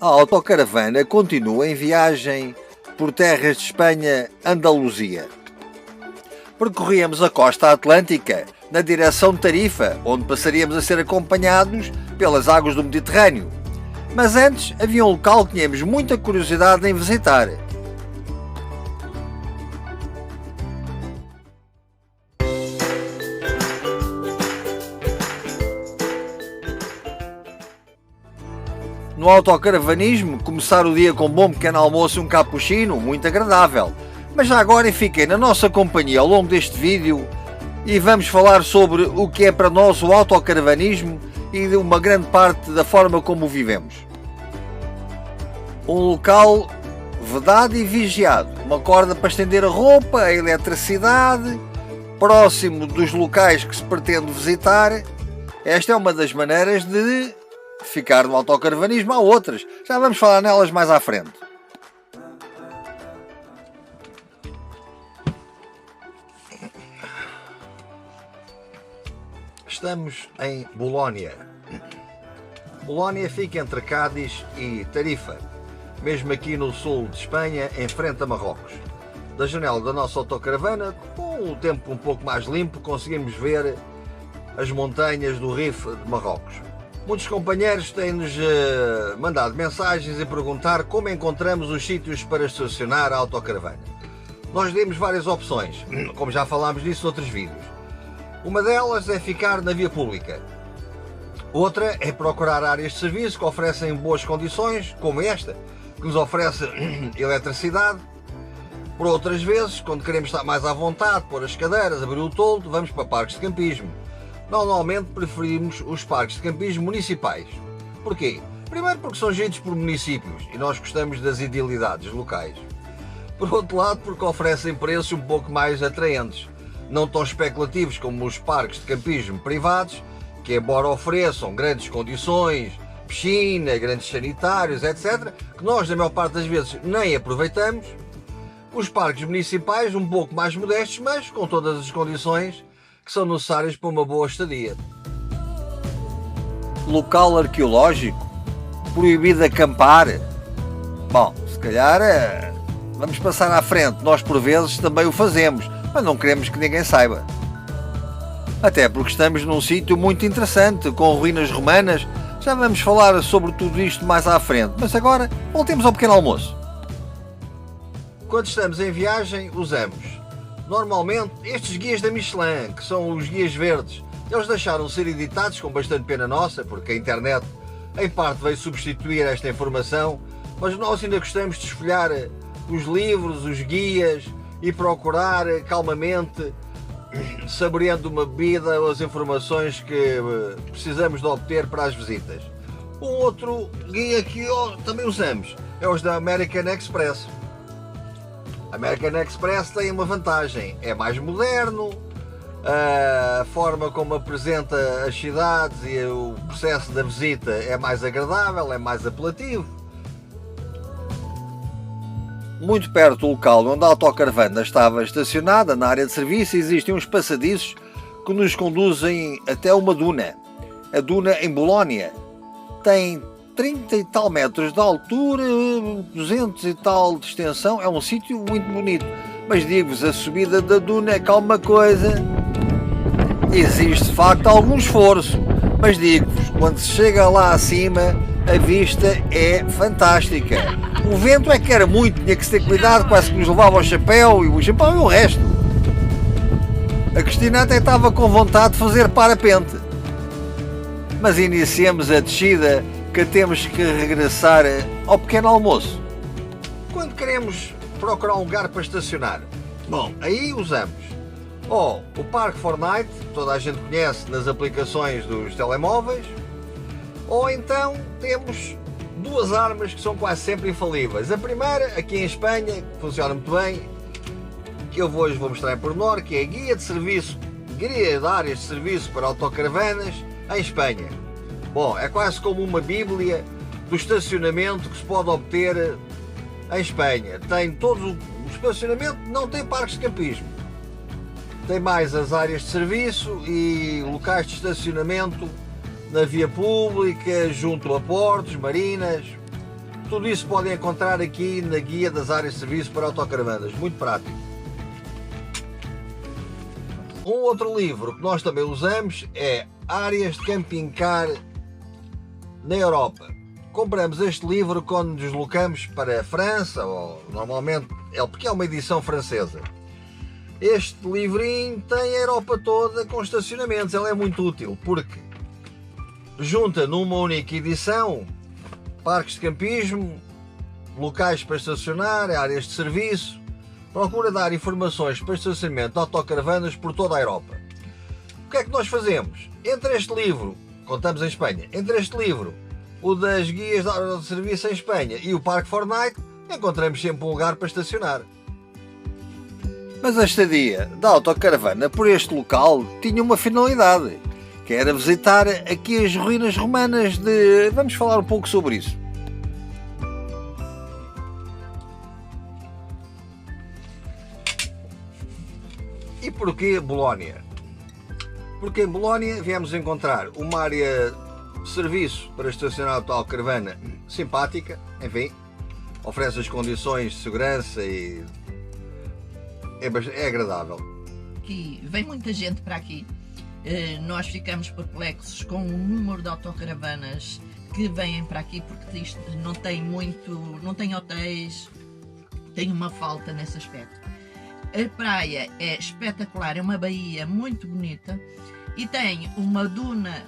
A autocaravana continua em viagem por terras de Espanha, Andaluzia. Percorríamos a costa atlântica na direção de Tarifa, onde passaríamos a ser acompanhados pelas águas do Mediterrâneo. Mas antes havia um local que tínhamos muita curiosidade em visitar. No autocaravanismo, começar o dia com um bom pequeno almoço e um cappuccino, muito agradável. Mas já agora fiquem na nossa companhia ao longo deste vídeo e vamos falar sobre o que é para nós o autocaravanismo e de uma grande parte da forma como o vivemos. Um local vedado e vigiado, uma corda para estender a roupa, a eletricidade, próximo dos locais que se pretende visitar. Esta é uma das maneiras de ficar no autocaravanismo. Há outras, já vamos falar nelas mais à frente. Estamos em Bolónia. Bolónia fica entre Cádiz e Tarifa, mesmo aqui no sul de Espanha, em frente a Marrocos. Da janela da nossa autocaravana, com o tempo um pouco mais limpo, conseguimos ver as montanhas do Rif de Marrocos. Muitos companheiros têm-nos mandado mensagens e perguntar como encontramos os sítios para estacionar a autocaravana. Nós demos várias opções, como já falámos disso noutros vídeos. Uma delas é ficar na via pública. Outra é procurar áreas de serviço que oferecem boas condições, como esta, que nos oferece eletricidade. Por outras vezes, quando queremos estar mais à vontade, pôr as cadeiras, abrir o toldo, vamos para parques de campismo. Normalmente preferimos os parques de campismo municipais. Porquê? Primeiro porque são geridos por municípios e nós gostamos das idealidades locais. Por outro lado, porque oferecem preços um pouco mais atraentes, não tão especulativos como os parques de campismo privados, que embora ofereçam grandes condições, piscina, grandes sanitários, etc., que nós na maior parte das vezes nem aproveitamos. Os parques municipais um pouco mais modestos, mas com todas as condições que são necessárias para uma boa estadia. Local arqueológico? Proibido acampar? Bom, se calhar vamos passar à frente. Nós por vezes também o fazemos, mas não queremos que ninguém saiba. Até porque estamos num sítio muito interessante, com ruínas romanas. Já vamos falar sobre tudo isto mais à frente, mas agora voltemos ao pequeno almoço. Quando estamos em viagem, usamos normalmente estes guias da Michelin, que são os guias verdes. Eles deixaram de ser editados, com bastante pena nossa, porque a internet em parte veio substituir esta informação, mas nós ainda gostamos de esfolhar os livros, os guias e procurar calmamente, saboreando uma bebida, as informações que precisamos de obter para as visitas. Um outro guia que também usamos é os da American Express. A American Express tem uma vantagem, é mais moderno, a forma como apresenta as cidades e o processo da visita é mais agradável, é mais apelativo. Muito perto do local onde a autocaravana estava estacionada, na área de serviço, existem uns passadiços que nos conduzem até uma duna. A duna em Bolónia tem 30 e tal metros de altura, 200 e tal de extensão, é um sítio muito bonito. Mas digo-vos, a subida da duna é calma coisa. Existe de facto algum esforço, mas digo-vos, quando se chega lá acima, a vista é fantástica. O vento é que era muito, tinha que se ter cuidado, quase que nos levava o chapéu e o resto. A Cristina até estava com vontade de fazer parapente. Mas iniciemos a descida, que temos que regressar ao pequeno almoço. Quando queremos procurar um lugar para estacionar, bom, aí usamos ou o Park Fortnite, toda a gente conhece nas aplicações dos telemóveis, ou então temos duas armas que são quase sempre infalíveis. A primeira, aqui em Espanha, que funciona muito bem, que eu hoje vou mostrar em pormenor, que é a guia de áreas de serviço para autocaravanas em Espanha. Bom, é quase como uma bíblia do estacionamento que se pode obter em Espanha. Tem todo o estacionamento, não tem parques de campismo. Tem mais as áreas de serviço e locais de estacionamento na via pública, junto a portos, marinas. Tudo isso podem encontrar aqui na guia das áreas de serviço para autocaravanas, muito prático. Um outro livro que nós também usamos é Áreas de Camping Car na Europa. Compramos este livro quando nos deslocamos para a França, ou normalmente porque é uma edição francesa. Este livrinho tem a Europa toda com estacionamentos. Ele é muito útil porque junta numa única edição parques de campismo, locais para estacionar, áreas de serviço. Procura dar informações para estacionamento de autocaravanas por toda a Europa. O que é que nós fazemos? Entre este livro, contamos em Espanha, entre este livro, o das guias de serviço em Espanha e o Parque Fortnite, encontramos sempre um lugar para estacionar. Mas a estadia da autocaravana por este local tinha uma finalidade, que era visitar aqui as ruínas romanas de... Vamos falar um pouco sobre isso. E porquê Bolónia? Porque em Bolónia viemos encontrar uma área de serviço para estacionar a autocaravana simpática, enfim, oferece as condições de segurança e é agradável. Aqui vem muita gente para aqui. Nós ficamos perplexos com o número de autocaravanas que vêm para aqui, porque isto não tem hotéis, tem uma falta nesse aspecto. A praia é espetacular, é uma baía muito bonita e tem uma duna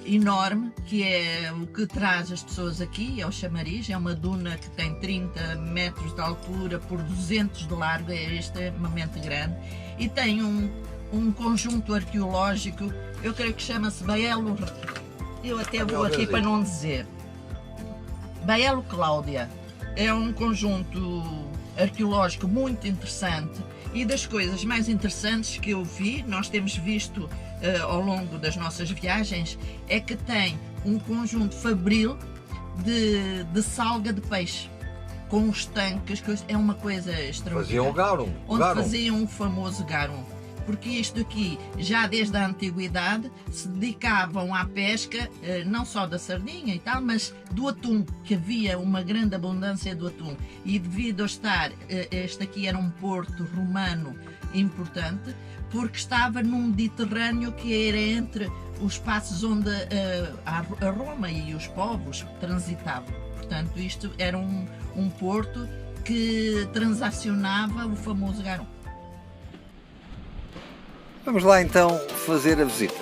enorme, que é o que traz as pessoas aqui, é o chamariz. É uma duna que tem 30 metros de altura por 200 de largo, é extremamente grande, e tem um conjunto arqueológico, eu creio que chama-se Baelo, eu até vou aqui para não dizer, Baelo Cláudia. É um conjunto arqueológico muito interessante, e das coisas mais interessantes que eu vi, nós temos visto ao longo das nossas viagens, é que tem um conjunto fabril de salga de peixe, com os tanques, que é uma coisa extraordinária. Faziam o garum. Onde faziam o famoso garum. Porque isto aqui, já desde a antiguidade, se dedicavam à pesca, não só da sardinha e tal, mas do atum, que havia uma grande abundância do atum. E devido a estar, este aqui era um porto romano importante, porque estava num Mediterrâneo que era entre os espaços onde a Roma e os povos transitavam. Portanto, isto era um porto que transacionava o famoso garum. Vamos lá então fazer a visita.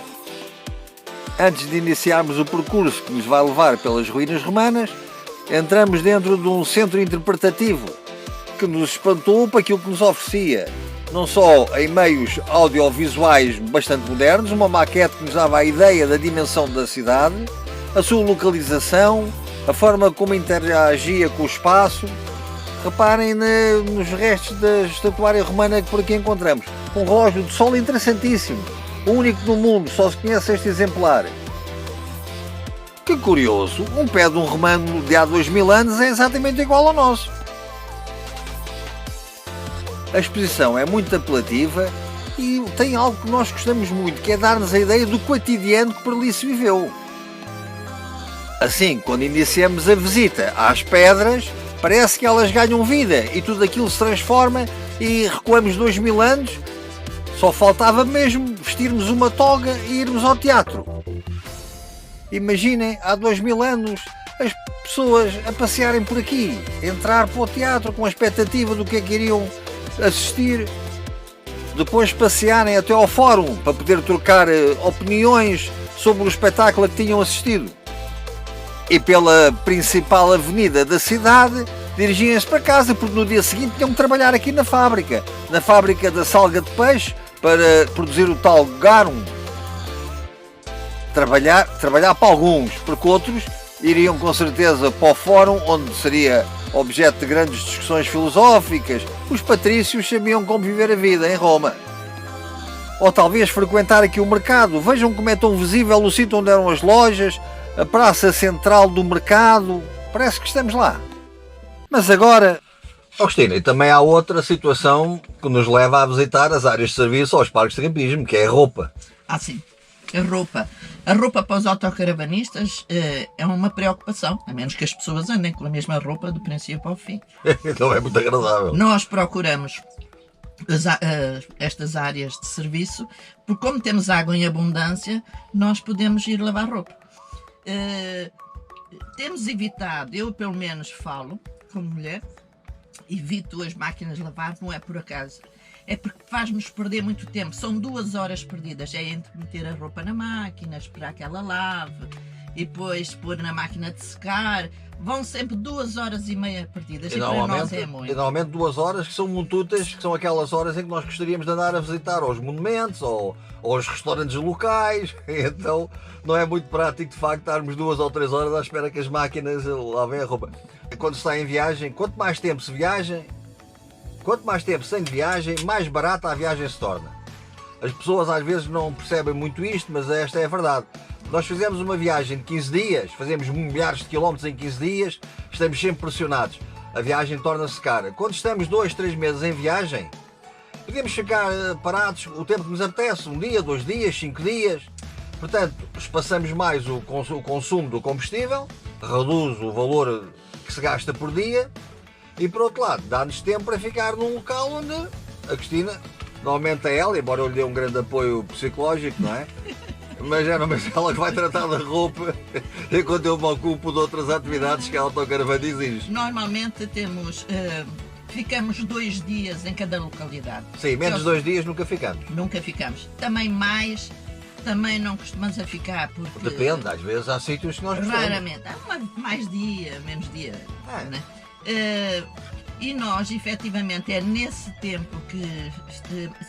Antes de iniciarmos o percurso que nos vai levar pelas ruínas romanas, entramos dentro de um centro interpretativo que nos espantou para aquilo que nos oferecia, não só em meios audiovisuais bastante modernos, uma maquete que nos dava a ideia da dimensão da cidade, a sua localização, a forma como interagia com o espaço. Reparem nos restos da estatuária romana que por aqui encontramos. Um relógio de sol interessantíssimo, o único no mundo, só se conhece este exemplar. Que curioso, um pé de um romano de há 2000 anos é exatamente igual ao nosso. A exposição é muito apelativa e tem algo que nós gostamos muito, que é dar-nos a ideia do cotidiano que por ali se viveu. Assim, quando iniciamos a visita às pedras, parece que elas ganham vida e tudo aquilo se transforma e recuamos 2000 anos. Só faltava mesmo vestirmos uma toga e irmos ao teatro. Imaginem, há 2000 anos, as pessoas a passearem por aqui, entrar para o teatro com a expectativa do que é que iriam assistir, depois passearem até ao fórum para poder trocar opiniões sobre o espetáculo a que tinham assistido. E pela principal avenida da cidade dirigiam-se para casa, porque no dia seguinte tinham que trabalhar aqui na fábrica da salga de peixe, para produzir o tal garum. Trabalhar para alguns, porque outros iriam com certeza para o fórum, onde seria objeto de grandes discussões filosóficas. Os patrícios sabiam como viver a vida em Roma. Ou talvez frequentar aqui o mercado. Vejam como é tão visível o sítio onde eram as lojas, a praça central do mercado. Parece que estamos lá. Mas agora... Agostinho, e também há outra situação que nos leva a visitar as áreas de serviço aos parques de campismo, que é a roupa. Sim. A roupa para os autocaravanistas é uma preocupação, a menos que as pessoas andem com a mesma roupa do princípio ao fim. Não é muito agradável. Nós procuramos estas áreas de serviço, porque como temos água em abundância, nós podemos ir lavar roupa. Temos evitado, eu pelo menos falo, como mulher, evito as máquinas de lavar, não é por acaso. É porque faz-nos perder muito tempo. São 2 horas perdidas. É entre meter a roupa na máquina, esperar que ela lave e depois pôr na máquina de secar. Vão sempre 2h30 perdidas. E para nós é muito. E normalmente 2 horas que são muito úteis, que são aquelas horas em que nós gostaríamos de andar a visitar aos monumentos ou aos restaurantes locais. Então não é muito prático de facto estarmos 2 ou 3 horas à espera que as máquinas lavem a roupa. Quando se está em viagem, quanto mais tempo se viaja, quanto mais tempo sem viagem, mais barata a viagem se torna. As pessoas às vezes não percebem muito isto, mas esta é a verdade. Nós fizemos uma viagem de 15 dias, fazemos milhares de quilómetros em 15 dias, estamos sempre pressionados. A viagem torna-se cara. Quando estamos 2, 3 meses em viagem, podemos ficar parados o tempo que nos apetece, 1 dia, 2 dias, 5 dias. Portanto, espaçamos mais o consumo do combustível, reduz o valor que se gasta por dia. E por outro lado, dá-nos tempo para ficar num local onde a Cristina, normalmente é ela, embora eu lhe dê um grande apoio psicológico, não é? Mas é ela que vai tratar da roupa, enquanto eu me ocupo de outras atividades que a autocaravana exige. Normalmente ficamos 2 dias em cada localidade. Sim, menos 2 dias nunca ficamos. Nunca ficamos. Também não costumamos a ficar, porque... Depende, às vezes há sítios que nós gostamos. Raramente. Há mais dia, menos dia. Né? E nós, efetivamente, é nesse tempo que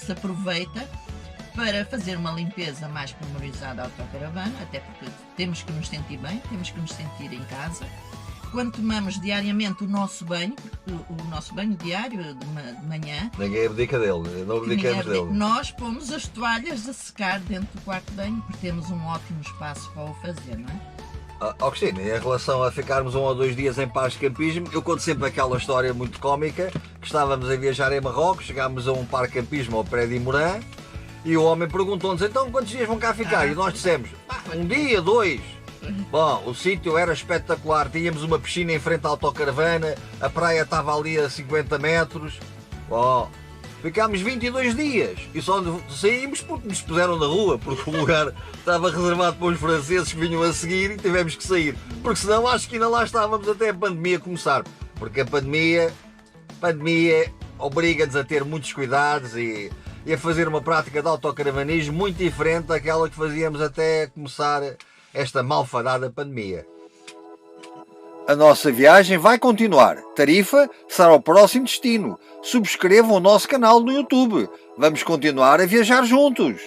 se aproveita para fazer uma limpeza mais pormenorizada à autocaravana, até porque temos que nos sentir bem, temos que nos sentir em casa. Quando tomamos diariamente o nosso banho, o nosso banho diário de manhã... Ninguém abdica dele, não abdicamos dele. Nós pomos as toalhas a secar dentro do quarto de banho, porque temos um ótimo espaço para o fazer, não é? Cristina, em relação a ficarmos 1 ou 2 dias em paz de campismo, eu conto sempre aquela história muito cómica, que estávamos a viajar em Marrocos, chegámos a um parque de campismo ao pé de Imorã, e o homem perguntou-nos, então quantos dias vão cá ficar? E nós dissemos, 1 dia, 2. Bom, o sítio era espetacular, tínhamos uma piscina em frente à autocaravana, a praia estava ali a 50 metros. Bom, ficámos 22 dias e só saímos porque nos puseram na rua, porque o lugar estava reservado para os franceses que vinham a seguir e tivemos que sair. Porque senão acho que ainda lá estávamos até a pandemia começar. Porque a pandemia obriga-nos a ter muitos cuidados e a fazer uma prática de autocaravanismo muito diferente daquela que fazíamos até começar esta malfadada pandemia. A nossa viagem vai continuar. Tarifa será o próximo destino. Subscrevam o nosso canal no YouTube. Vamos continuar a viajar juntos.